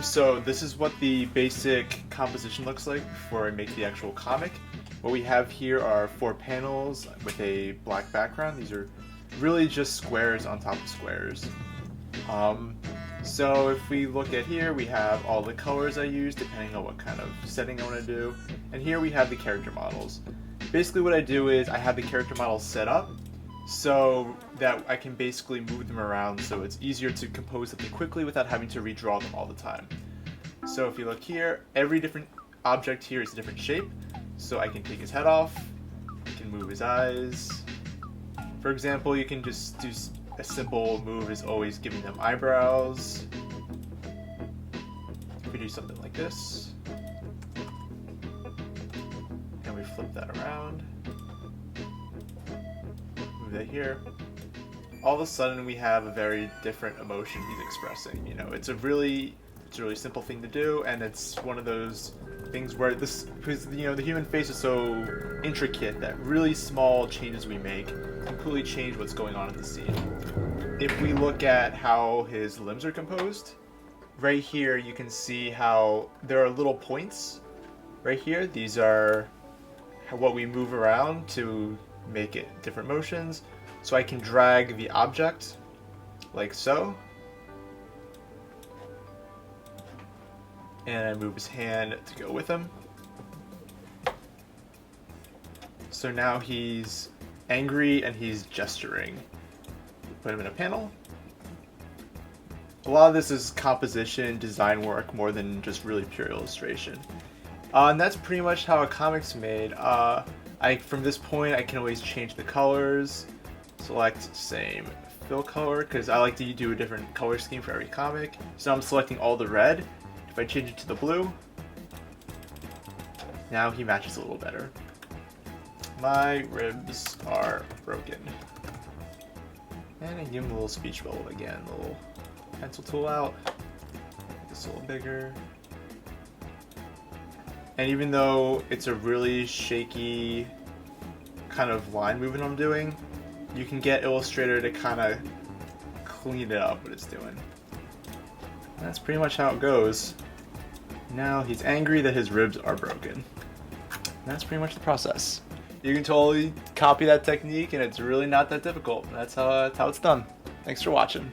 So this is what the basic composition looks like before I make the actual comic. What we have here are 4 panels with a black background. These are really just squares on top of squares. So if we look at here, we have all the colors I use depending on what kind of setting I want to do. And here we have the character models. Basically what I do is I have the character models set up so that I can basically move them around so it's easier to compose something quickly without having to redraw them all the time. So if you look here, every different object here is a different shape. So I can take his head off, I can move his eyes. For example, you can just do a simple move is always giving them eyebrows. If we do something like this, and we flip that around, move that here, all of a sudden we have a very different emotion he's expressing. You know, it's a really simple thing to do, and it's one of those things where this, because you know the human face is so intricate that really small changes we make completely change what's going on in the scene. If we look at how his limbs are composed, right here you can see how there are little points right here. These are what we move around to make it different motions. So I can drag the object like so, and I move his hand to go with him. So now he's angry and he's gesturing. Put him in a panel. A lot of this is composition, design work, more than just really pure illustration. And that's pretty much how a comic's made. From this point, I can always change the colors. Select same fill color, because I like to do a different color scheme for every comic. So I'm selecting all the red. If I change it to the blue, now he matches a little better. My ribs are broken. And I give him a little speech bubble again, a little pencil tool out, make this a little bigger. And even though it's a really shaky kind of line movement I'm doing, you can get Illustrator to kind of clean it up what it's doing. That's pretty much how it goes. Now he's angry that his ribs are broken. That's pretty much the process. You can totally copy that technique and it's really not that difficult. That's how it's done. Thanks for watching.